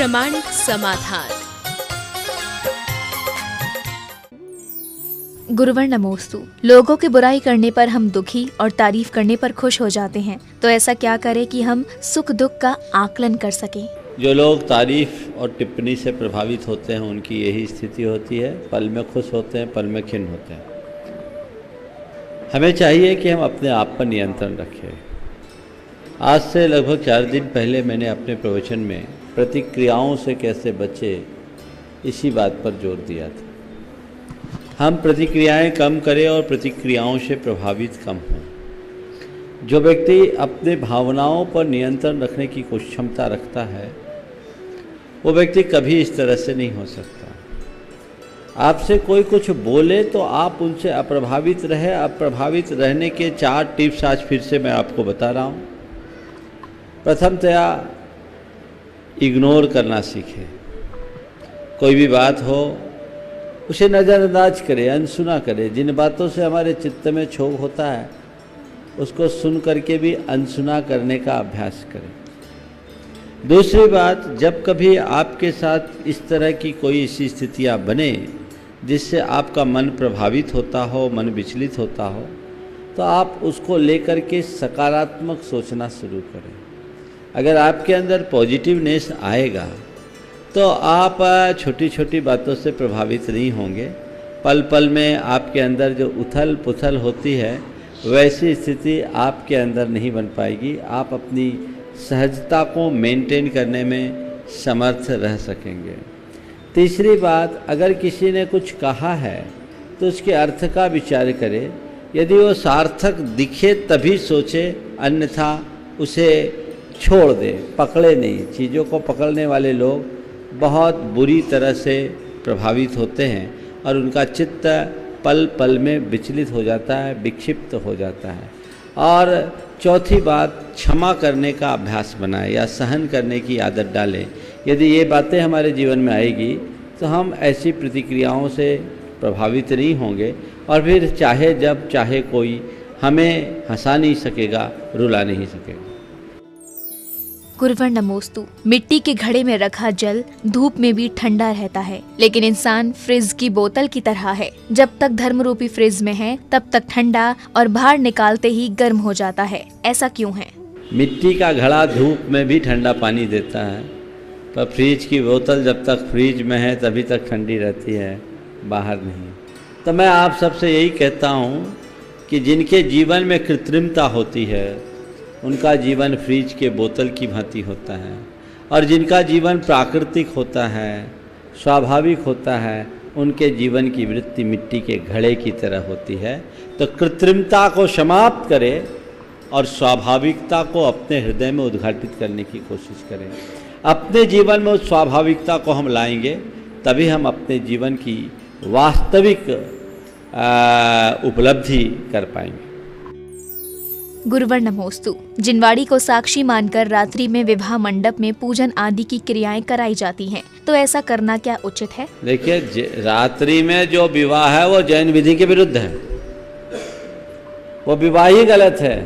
प्रामाणिक समाधान। गुरुवर नमोस्तु। लोगों की बुराई करने पर हम दुखी और तारीफ करने पर खुश हो जाते हैं, तो ऐसा क्या करें कि हम सुख दुख का आकलन कर सकें? जो लोग तारीफ और टिप्पणी से प्रभावित होते हैं उनकी यही स्थिति होती है, पल में खुश होते हैं, पल में खिन्न होते हैं। हमें चाहिए कि हम अपने आप पर नियंत्रण रखें। आज से लगभग 4 दिन पहले मैंने अपने प्रवचन में प्रतिक्रियाओं से कैसे बचे इसी बात पर जोर दिया था। हम प्रतिक्रियाएं कम करें और प्रतिक्रियाओं से प्रभावित कम हों। जो व्यक्ति अपने भावनाओं पर नियंत्रण रखने की कुछ क्षमता रखता है वो व्यक्ति कभी इस तरह से नहीं हो सकता। आपसे कोई कुछ बोले तो आप उनसे अप्रभावित रहे। अप्रभावित रहने के 4 टिप्स आज फिर से मैं आपको बता रहा हूँ। प्रथमतया इग्नोर करना सीखें। कोई भी बात हो उसे नज़रअंदाज करें, अनसुना करें। जिन बातों से हमारे चित्त में क्षोभ होता है उसको सुन करके भी अनसुना करने का अभ्यास करें। दूसरी बात, जब कभी आपके साथ इस तरह की कोई ऐसी स्थितियाँ बने जिससे आपका मन प्रभावित होता हो, मन विचलित होता हो, तो आप उसको लेकर के सकारात्मक सोचना शुरू करें। अगर आपके अंदर पॉजिटिवनेस आएगा तो आप छोटी छोटी बातों से प्रभावित नहीं होंगे। पल पल में आपके अंदर जो उथल पुथल होती है वैसी स्थिति आपके अंदर नहीं बन पाएगी। आप अपनी सहजता को मेंटेन करने में समर्थ रह सकेंगे। तीसरी बात, अगर किसी ने कुछ कहा है तो उसके अर्थ का विचार करें। यदि वो सार्थक दिखे तभी सोचे, अन्यथा उसे छोड़ दे, पकड़े नहीं। चीज़ों को पकड़ने वाले लोग बहुत बुरी तरह से प्रभावित होते हैं और उनका चित्त पल पल में विचलित हो जाता है, विक्षिप्त हो जाता है। और चौथी बात, क्षमा करने का अभ्यास बनाएं या सहन करने की आदत डालें। यदि ये बातें हमारे जीवन में आएगी तो हम ऐसी प्रतिक्रियाओं से प्रभावित नहीं होंगे और फिर चाहे जब चाहे कोई हमें हंसा नहीं सकेगा, रुला नहीं सकेगा। गुरुवर नमोस्तु। मिट्टी के घड़े में रखा जल धूप में भी ठंडा रहता है, लेकिन इंसान फ्रिज की बोतल की तरह है। जब तक धर्म रूपी फ्रिज में है तब तक ठंडा और बाहर निकालते ही गर्म हो जाता है। ऐसा क्यों है? मिट्टी का घड़ा धूप में भी ठंडा पानी देता है, पर फ्रिज की बोतल जब तक फ्रिज में है तभी तक ठंडी रहती है, बाहर नहीं। तो मैं आप सबसे यही कहता हूँ कि जिनके जीवन में कृत्रिमता होती है उनका जीवन फ्रिज के बोतल की भांति होता है, और जिनका जीवन प्राकृतिक होता है, स्वाभाविक होता है, उनके जीवन की वृत्ति मिट्टी के घड़े की तरह होती है। तो कृत्रिमता को समाप्त करें और स्वाभाविकता को अपने हृदय में उद्घाटित करने की कोशिश करें। अपने जीवन में उस स्वाभाविकता को हम लाएंगे तभी हम अपने जीवन की वास्तविक उपलब्धि कर पाएंगे। गुरुवर नमोस्तु। जिनवाड़ी को साक्षी मानकर रात्रि में विवाह मंडप में पूजन आदि की क्रियाएं कराई जाती हैं, तो ऐसा करना क्या उचित है? देखिए, रात्रि में जो विवाह है वो जैन विधि के विरुद्ध है, वो विवाह ही गलत है।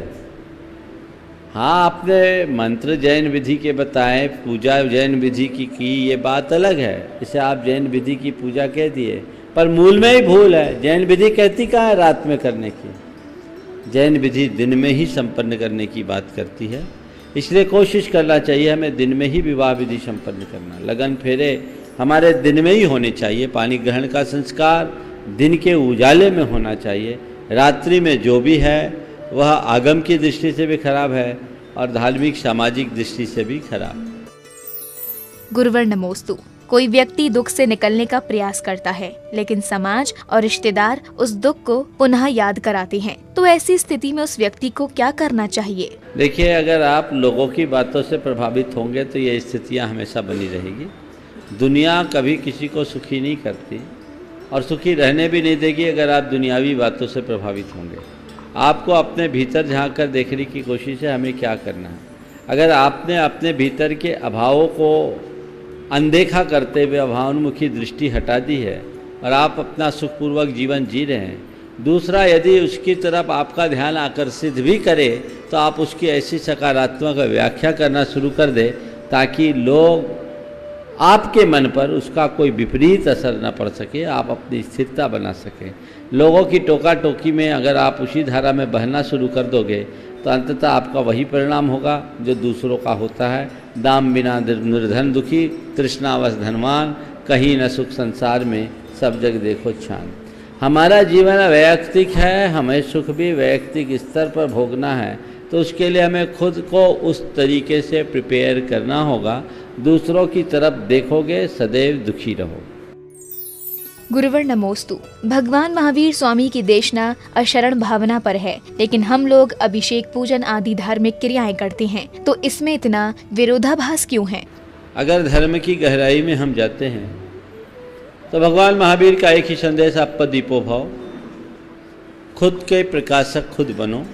हाँ, आपने मंत्र जैन विधि के बताए, पूजा जैन विधि की ये बात अलग है। इसे आप जैन विधि की पूजा कह दिए, पर मूल में ही भूल है। जैन विधि कहती कहाँ है रात में करने की? जैन विधि दिन में ही संपन्न करने की बात करती है। इसलिए कोशिश करना चाहिए हमें दिन में ही विवाह विधि संपन्न करना। लगन फेरे हमारे दिन में ही होने चाहिए। पानी ग्रहण का संस्कार दिन के उजाले में होना चाहिए। रात्रि में जो भी है वह आगम की दृष्टि से भी खराब है और धार्मिक सामाजिक दृष्टि से भी खराब। गुरुवर नमोस्तु। कोई व्यक्ति दुख से निकलने का प्रयास करता है, लेकिन समाज और रिश्तेदार उस दुख को पुनः याद कराते हैं, तो ऐसी स्थिति में उस व्यक्ति को क्या करना चाहिए? देखिए, अगर आप लोगों की बातों से प्रभावित होंगे तो ये स्थितियां हमेशा बनी रहेगी। दुनिया कभी किसी को सुखी नहीं करती और सुखी रहने भी नहीं देगी अगर आप दुनियावी बातों से प्रभावित होंगे। आपको अपने भीतर झांक कर देखने की कोशिश है हमें क्या करना है। अगर आपने अपने भीतर के अभावों को अनदेखा करते हुए अभावोन्मुखी दृष्टि हटा दी है और आप अपना सुखपूर्वक जीवन जी रहे हैं, दूसरा यदि उसकी तरफ आपका ध्यान आकर्षित भी करे तो आप उसकी ऐसी सकारात्मक व्याख्या करना शुरू कर दें ताकि लोग आपके मन पर उसका कोई विपरीत असर न पड़ सके, आप अपनी स्थिरता बना सकें। लोगों की टोका टोकी में अगर आप उसी धारा में बहना शुरू कर दोगे तो अंततः आपका वही परिणाम होगा जो दूसरों का होता है। दाम बिना निर्धन दुखी, तृष्णावश धनवान, कहीं न सुख संसार में, सब जग देखो छान। हमारा जीवन वैयक्तिक है, हमें सुख भी वैयक्तिक स्तर पर भोगना है, तो उसके लिए हमें खुद को उस तरीके से प्रिपेयर करना होगा। दूसरों की तरफ देखोगे सदैव दुखी रहो। गुरुवर नमोस्तु। भगवान महावीर स्वामी की देशना अशरण भावना पर है, लेकिन हम लोग अभिषेक पूजन आदि धार्मिक क्रियाएं करते हैं, तो इसमें इतना विरोधाभास क्यों है? अगर धर्म की गहराई में हम जाते हैं तो भगवान महावीर का एक ही संदेश, आप दीपो भव, खुद के प्रकाशक खुद बनो,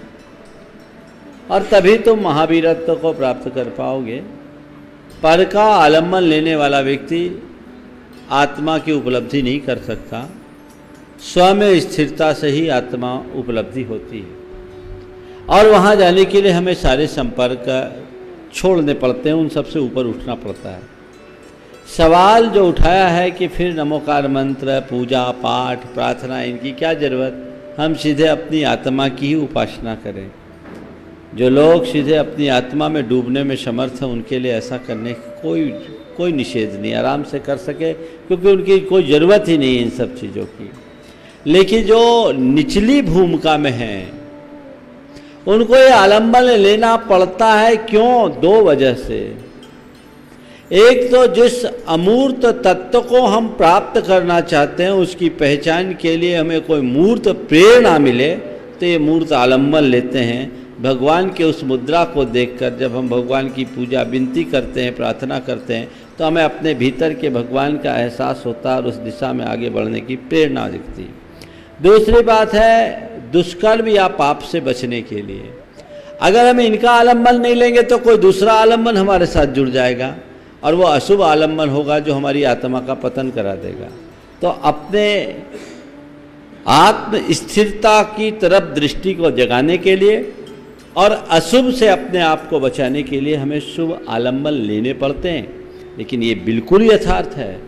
और तभी तुम महावीरत्व को प्राप्त कर पाओगे। पर का आलम्बन लेने वाला व्यक्ति आत्मा की उपलब्धि नहीं कर सकता। स्व में स्थिरता से ही आत्मा उपलब्धि होती है, और वहाँ जाने के लिए हमें सारे संपर्क छोड़ने पड़ते हैं, उन सबसे ऊपर उठना पड़ता है। सवाल जो उठाया है कि फिर नमोकार मंत्र, पूजा पाठ, प्रार्थना, इनकी क्या ज़रूरत, हम सीधे अपनी आत्मा की ही उपासना करें। जो लोग सीधे अपनी आत्मा में डूबने में समर्थ हैं, उनके लिए ऐसा करने की कोई निषेध नहीं, आराम से कर सके, क्योंकि उनकी कोई ज़रूरत ही नहीं इन सब चीज़ों की। लेकिन जो निचली भूमिका में हैं, उनको ये आलम्बन लेना पड़ता है। क्यों? दो वजह से। एक तो जिस अमूर्त तत्व को हम प्राप्त करना चाहते हैं, उसकी पहचान के लिए हमें कोई मूर्त प्रेरणा मिले, तो ये मूर्त आलम्बन लेते हैं। भगवान के उस मुद्रा को देखकर जब हम भगवान की पूजा विनती करते हैं, प्रार्थना करते हैं, तो हमें अपने भीतर के भगवान का एहसास होता है और उस दिशा में आगे बढ़ने की प्रेरणा दिखती है। दूसरी बात है दुष्कर्म या पाप से बचने के लिए। अगर हम इनका आलम्बन नहीं लेंगे तो कोई दूसरा आलम्बन हमारे साथ जुड़ जाएगा, और वो अशुभ आलम्बन होगा जो हमारी आत्मा का पतन करा देगा। तो अपने आत्म स्थिरता की तरफ दृष्टि को जगाने के लिए और अशुभ से अपने आप को बचाने के लिए हमें शुभ आलम्बन लेने पड़ते हैं। लेकिन ये बिल्कुल यथार्थ है,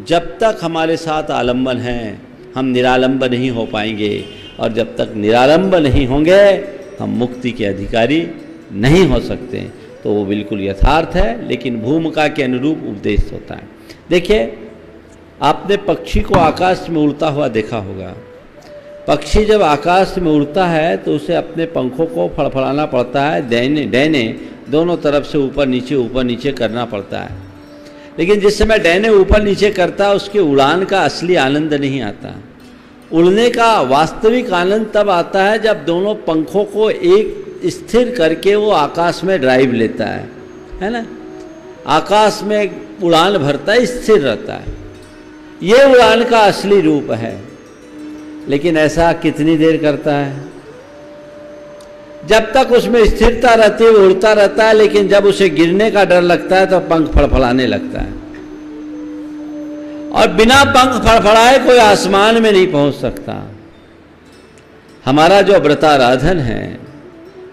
जब तक हमारे साथ आलम्बन है हम निरालंब नहीं हो पाएंगे, और जब तक निरालंब नहीं होंगे हम मुक्ति के अधिकारी नहीं हो सकते। तो वो बिल्कुल यथार्थ है, लेकिन भूमिका के अनुरूप उपदेश होता है। देखिए, आपने पक्षी को आकाश में उड़ता हुआ देखा होगा। पक्षी जब आकाश में उड़ता है तो उसे अपने पंखों को फड़फड़ाना पड़ता है, डैने दोनों तरफ से ऊपर नीचे करना पड़ता है। लेकिन जिस समय डैने ऊपर नीचे करता है, उसके उड़ान का असली आनंद नहीं आता। उड़ने का वास्तविक आनंद तब आता है जब दोनों पंखों को एक स्थिर करके वो आकाश में ड्राइव लेता है ना। आकाश में उड़ान भरता है, स्थिर रहता है। ये उड़ान का असली रूप है। लेकिन ऐसा कितनी देर करता है? जब तक उसमें स्थिरता रहती है वो उड़ता रहता है, लेकिन जब उसे गिरने का डर लगता है तो पंख फड़फड़ाने लगता है। और बिना पंख फड़फड़ाए कोई आसमान में नहीं पहुंच सकता। हमारा जो व्रताराधन है,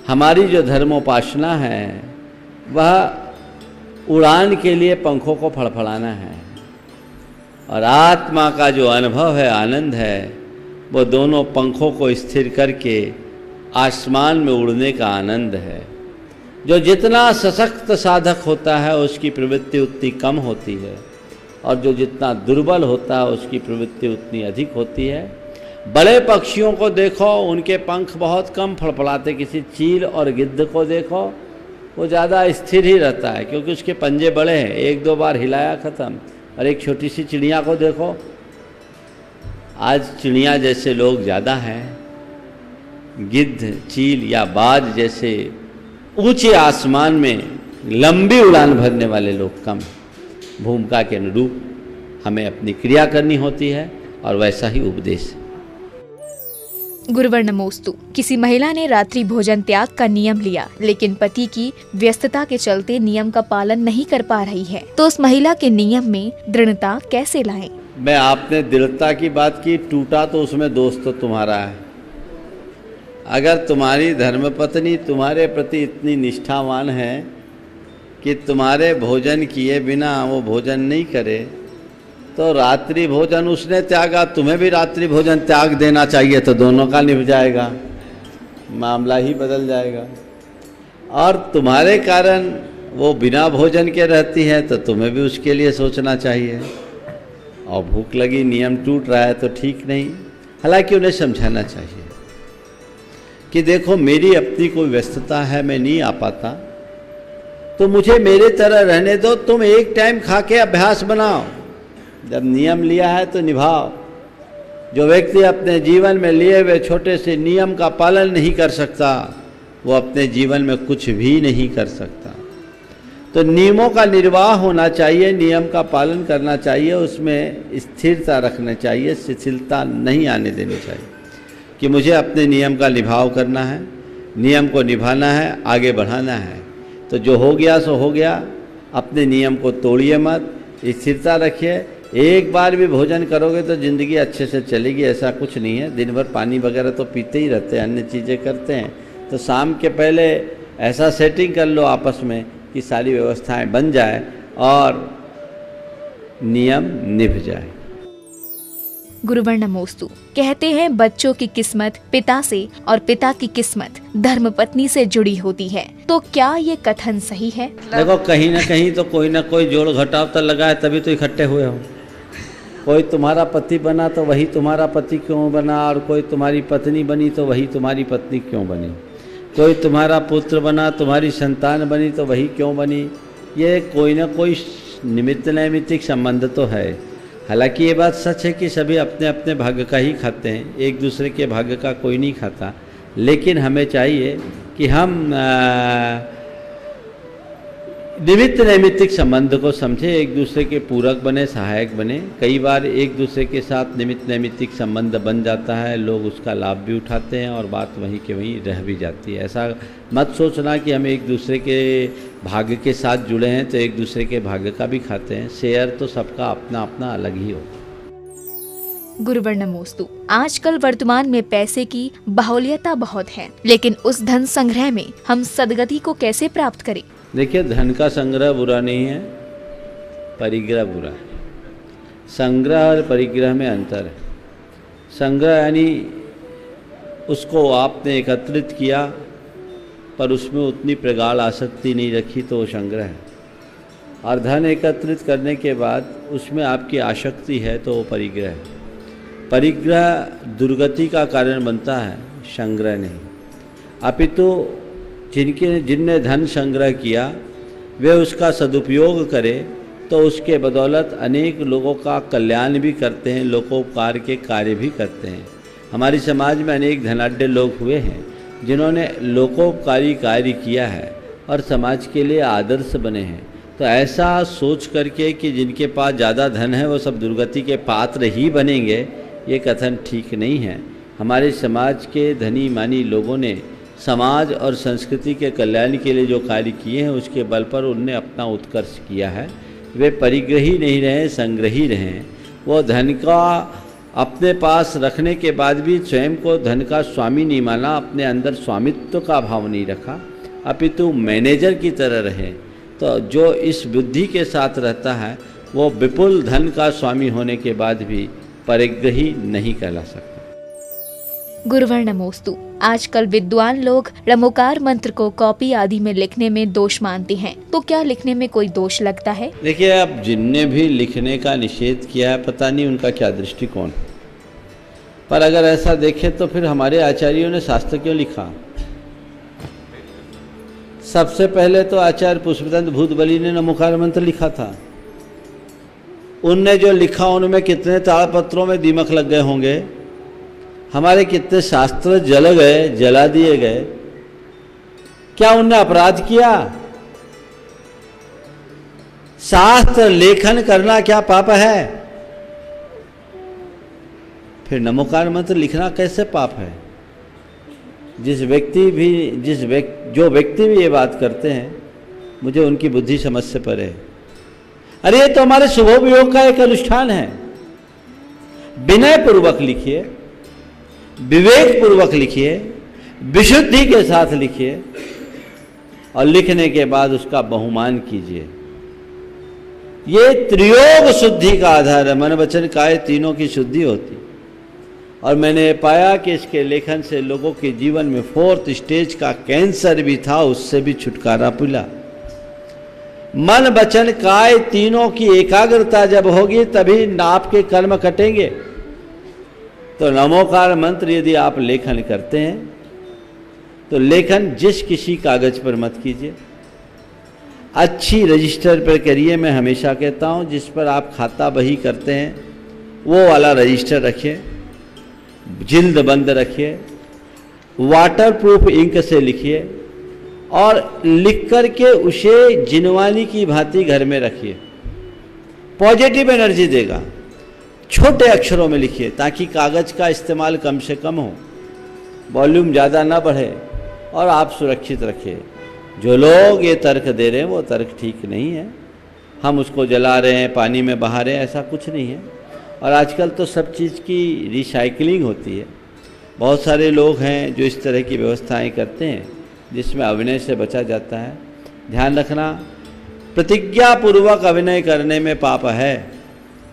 हमारी जो धर्मोपासना है, वह उड़ान के लिए पंखों को फड़फड़ाना है। और आत्मा का जो अनुभव है, आनंद है, वो दोनों पंखों को स्थिर करके आसमान में उड़ने का आनंद है। जो जितना सशक्त साधक होता है उसकी प्रवृत्ति उतनी कम होती है, और जो जितना दुर्बल होता है उसकी प्रवृत्ति उतनी अधिक होती है। बड़े पक्षियों को देखो, उनके पंख बहुत कम फड़फड़ाते। किसी चील और गिद्ध को देखो, वो ज़्यादा स्थिर ही रहता है, क्योंकि उसके पंजे बड़े हैं, एक दो बार हिलाया ख़त्म। और एक छोटी सी चिड़िया को देखो, आज चिड़िया जैसे लोग ज़्यादा हैं, गिद्ध, चील या बाज जैसे ऊंचे आसमान में लंबी उड़ान भरने वाले लोग कम। भूमिका के अनुरूप हमें अपनी क्रिया करनी होती है, और वैसा ही उपदेश। गुरुवर नमोस्तु। किसी महिला ने रात्रि भोजन त्याग का नियम लिया, लेकिन पति की व्यस्तता के चलते नियम का पालन नहीं कर पा रही है, तो उस महिला के नियम में दृढ़ता कैसे लाएं? मैं आपने दृढ़ता की बात की, टूटा तो उसमें दोष तो तुम्हारा है। अगर तुम्हारी धर्मपत्नी तुम्हारे प्रति इतनी निष्ठावान है कि तुम्हारे भोजन किए बिना वो भोजन नहीं करे तो रात्रि भोजन उसने त्यागा, तुम्हें भी रात्रि भोजन त्याग देना चाहिए, तो दोनों का निभ जाएगा, मामला ही बदल जाएगा। और तुम्हारे कारण वो बिना भोजन के रहती है तो तुम्हें भी उसके लिए सोचना चाहिए। और भूख लगी, नियम टूट रहा है तो ठीक नहीं। हालांकि उन्हें समझाना चाहिए कि देखो मेरी अपनी कोई व्यस्तता है, मैं नहीं आ पाता, तो मुझे मेरे तरह रहने दो, तुम एक टाइम खा के अभ्यास बनाओ। जब नियम लिया है तो निभाओ। जो व्यक्ति अपने जीवन में लिए हुए छोटे से नियम का पालन नहीं कर सकता वो अपने जीवन में कुछ भी नहीं कर सकता। तो नियमों का निर्वाह होना चाहिए, नियम का पालन करना चाहिए, उसमें स्थिरता रखना चाहिए, शिथिलता नहीं आने देनी चाहिए कि मुझे अपने नियम का निभाव करना है, नियम को निभाना है, आगे बढ़ाना है। तो जो हो गया सो हो गया, अपने नियम को तोड़िए मत, स्थिरता रखिए। एक बार भी भोजन करोगे तो ज़िंदगी अच्छे से चलेगी, ऐसा कुछ नहीं है। दिन भर पानी वगैरह तो पीते ही रहते हैं, अन्य चीज़ें करते हैं, तो शाम के पहले ऐसा सेटिंग कर लो आपस में कि सारी व्यवस्थाएं बन जाए और नियम निभ जाए। गुरुवर नमोस्तु कहते हैं बच्चों की किस्मत पिता से और पिता की किस्मत धर्मपत्नी से जुड़ी होती है, तो क्या ये कथन सही है? देखो कहीं ना कहीं तो कोई ना कोई जोड़ घटाव तो लगा है, तभी तो इकट्ठे हुए हो। कोई तुम्हारा पति बना तो वही तुम्हारा पति क्यों बना, और कोई तुम्हारी पत्नी बनी तो वही तुम्हारी पत्नी क्यों बनी, कोई तुम्हारा पुत्र बना, तुम्हारी संतान बनी तो वही क्यों बनी। ये कोई ना कोई निमित्त नैमित्तिक संबंध तो है। हालांकि ये बात सच है कि सभी अपने अपने भाग्य का ही खाते हैं, एक दूसरे के भाग्य का कोई नहीं खाता। लेकिन हमें चाहिए कि हम निमित्त नैमित्तिक संबंध को समझे, एक दूसरे के पूरक बने, सहायक बने। कई बार एक दूसरे के साथ निमित्त नैमित्तिक संबंध बन जाता है, लोग उसका लाभ भी उठाते हैं और बात वहीं के वहीं रह भी जाती है। ऐसा मत सोचना कि हम एक दूसरे के भाग्य के साथ जुड़े हैं तो एक दूसरे के भाग्य का भी खाते हैं। शेयर तो सबका अपना अपना अलग ही होता। गुरुवर नमोस्तु आजकल वर्तमान में पैसे की बाहुल्यता बहुत है, लेकिन उस धन संग्रह में हम सदगति को कैसे प्राप्त करें? देखिए, धन का संग्रह बुरा नहीं है, परिग्रह बुरा है। संग्रह और परिग्रह में अंतर है। संग्रह यानी उसको आपने एकत्रित किया पर उसमें उतनी प्रगाढ़ आसक्ति नहीं रखी तो वो संग्रह है। और धन एकत्रित करने के बाद उसमें आपकी आसक्ति है तो वो परिग्रह है। परिग्रह दुर्गति का कारण बनता है, संग्रह नहीं। अपितु जिनने धन संग्रह किया वे उसका सदुपयोग करें तो उसके बदौलत अनेक लोगों का कल्याण भी करते हैं, लोकोपकार के कार्य भी करते हैं। हमारी समाज में अनेक धनाढ्य लोग हुए हैं जिन्होंने लोकोपकारी कार्य किया है और समाज के लिए आदर्श बने हैं। तो ऐसा सोच करके कि जिनके पास ज़्यादा धन है वो सब दुर्गति के पात्र ही बनेंगे, ये कथन ठीक नहीं है। हमारे समाज के धनी मानी लोगों ने समाज और संस्कृति के कल्याण के लिए जो कार्य किए हैं उसके बल पर उनने अपना उत्कर्ष किया है। वे परिग्रही नहीं रहे, संग्रही रहे। वो धन का अपने पास रखने के बाद भी स्वयं को धन का स्वामी नहीं माना, अपने अंदर स्वामित्व का भाव नहीं रखा, अपितु मैनेजर की तरह रहे। तो जो इस बुद्धि के साथ रहता है वो विपुल धन का स्वामी होने के बाद भी परिग्रही नहीं कहला सकता। गुरुवर नमोस्तु आजकल विद्वान लोग रमोकार मंत्र को कॉपी आदि में लिखने में दोष मानते हैं, तो क्या लिखने में कोई दोष लगता है? देखिए, अब जिनने भी लिखने का निषेध किया है पता नहीं उनका क्या दृष्टिकोण, पर अगर ऐसा देखें तो फिर हमारे आचार्यों ने शास्त्र क्यों लिखा? सबसे पहले तो आचार्य पुष्पदंत भूतबली ने नमोकार मंत्र लिखा था। उनने जो लिखा उनमें कितने ताड़पत्रों में दीमक लग गए होंगे, हमारे कितने शास्त्र जल गए, जला दिए गए। क्या उनने अपराध किया? शास्त्र लेखन करना क्या पाप है? फिर नमोकार मंत्र लिखना कैसे पाप है? जो व्यक्ति भी ये बात करते हैं, मुझे उनकी बुद्धि समझ से परे है। अरे ये तो हमारे शुभोपयोग का एक अनुष्ठान है। विनय पूर्वक लिखिए, विवेक पूर्वक लिखिए, विशुद्धि के साथ लिखिए और लिखने के बाद उसका बहुमान कीजिए। ये त्रियोग शुद्धि का आधार है, मन वचन काया तीनों की शुद्धि होती। और मैंने पाया कि इसके लेखन से लोगों के जीवन में 4th स्टेज का कैंसर भी था, उससे भी छुटकारा मिला। मन वचन काय तीनों की एकाग्रता जब होगी तभी आपके कर्म कटेंगे। तो नमोकार मंत्र यदि आप लेखन करते हैं तो लेखन जिस किसी कागज पर मत कीजिए, अच्छी रजिस्टर पर करिए। मैं हमेशा कहता हूं जिस पर आप खाता बही करते हैं वो वाला रजिस्टर रखिए, जिल्द बंद रखिए, वाटरप्रूफ इंक से लिखिए और लिख कर के उसे जिनवानी की भांति घर में रखिए। पॉजिटिव एनर्जी देगा। छोटे अक्षरों में लिखिए ताकि कागज का इस्तेमाल कम से कम हो, वॉल्यूम ज़्यादा ना बढ़े और आप सुरक्षित रखिए। जो लोग ये तर्क दे रहे हैं वो तर्क ठीक नहीं है। हम उसको जला रहे हैं, पानी में बहा रहे हैं, ऐसा कुछ नहीं है। और आजकल तो सब चीज़ की रिसाइकलिंग होती है। बहुत सारे लोग हैं जो इस तरह की व्यवस्थाएं करते हैं जिसमें अभिनय से बचा जाता है। ध्यान रखना, प्रतिज्ञापूर्वक अभिनय करने में पाप है,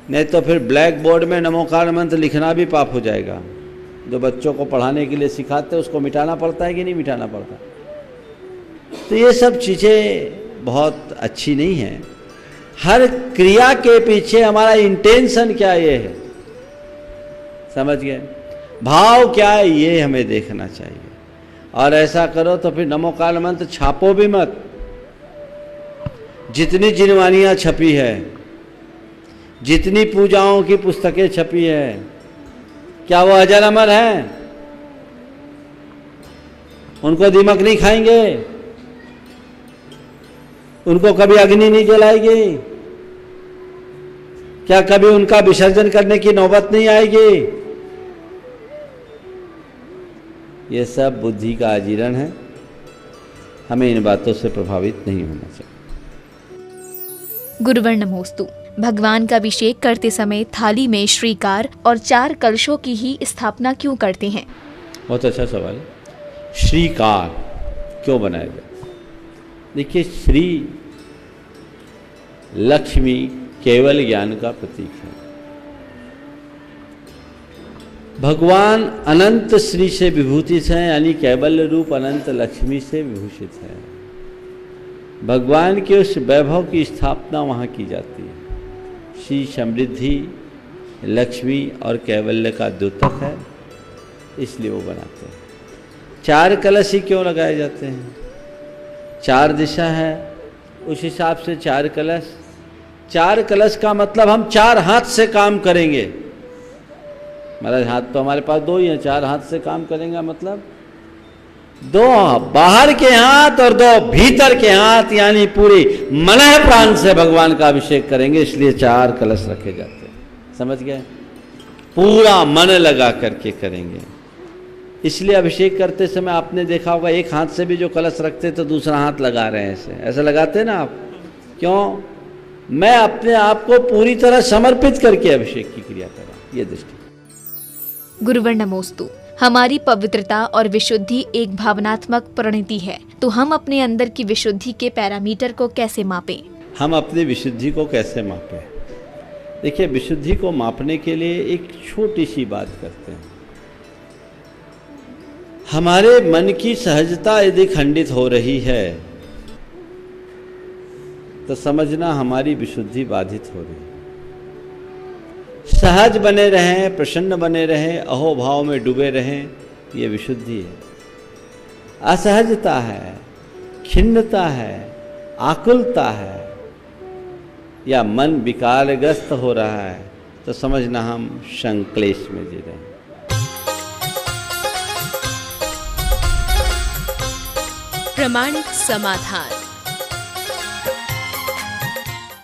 नहीं तो फिर ब्लैक बोर्ड में नमोकार मंत्र लिखना भी पाप हो जाएगा। जो बच्चों को पढ़ाने के लिए सिखाते हैं उसको मिटाना पड़ता है कि नहीं मिटाना पड़ता। तो ये सब चीज़ें बहुत अच्छी नहीं हैं। हर क्रिया के पीछे हमारा इंटेंशन क्या ये है, समझ गए, भाव क्या है, ये हमें देखना चाहिए। और ऐसा करो तो फिर नमोकार मंत्र छापो भी मत। जितनी जिनवानियाँ छपी है, जितनी पूजाओं की पुस्तकें छपी है, क्या वो अजर अमर हैं? उनको दीमक नहीं खाएंगे? उनको कभी अग्नि नहीं जलाएगी? क्या कभी उनका विसर्जन करने की नौबत नहीं आएगी? ये सब बुद्धि का आजीरण है। हमें इन बातों से प्रभावित नहीं होना चाहिए। गुरुवर नमोस्तु। भगवान का अभिषेक करते समय थाली में श्रीकार और 4 कलशों की ही स्थापना क्यों करते हैं? बहुत अच्छा सवाल है। श्रीकार क्यों बनाया जाए? देखिए, श्री लक्ष्मी केवल ज्ञान का प्रतीक है। भगवान अनंत श्री से विभूषित हैं, यानी कैवल्य रूप अनंत लक्ष्मी से विभूषित है। भगवान के उस वैभव की स्थापना वहाँ की जाती है। श्री समृद्धि, लक्ष्मी और कैवल्य का द्योतक है, इसलिए वो बनाते हैं। 4 कलश ही क्यों लगाए जाते हैं? 4 दिशा है, उस हिसाब से 4 कलश। 4 कलश का मतलब हम 4 हाथ से काम करेंगे। महाराज, हाथ तो हमारे पास 2 ही हैं, 4 हाथ से काम करेंगे मतलब 2 बाहर के हाथ और 2 भीतर के हाथ, यानी पूरी मन प्राण से भगवान का अभिषेक करेंगे। इसलिए 4 कलश रखे जाते हैं, समझ गए? पूरा मन लगा करके करेंगे। इसलिए अभिषेक करते समय आपने देखा होगा, एक हाथ से भी जो कलश रखते तो दूसरा हाथ लगा रहे हैं, ऐसे लगाते हैं ना आप। क्यों? मैं अपने आप को पूरी तरह समर्पित करके अभिषेक की क्रिया कर रहा हूं। ये दृष्टि। गुरुवर नमोस्तु। हमारी पवित्रता और विशुद्धि एक भावनात्मक परिणति है, तो हम अपने अंदर की विशुद्धि के पैरामीटर को कैसे मापें? हम अपनी विशुद्धि को कैसे मापें? देखिए, विशुद्धि को मापने के लिए एक छोटी सी बात करते हैं। हमारे मन की सहजता यदि खंडित हो रही है तो समझना हमारी विशुद्धि बाधित हो रही है। सहज बने रहें, प्रसन्न बने रहें, अहोभाव में डूबे रहें, ये विशुद्धि है। असहजता है, खिन्नता है, आकुलता है या मन विकारग्रस्त हो रहा है तो समझना हम संक्लेश में जी रहे हैं। प्रमाणिक समाधान।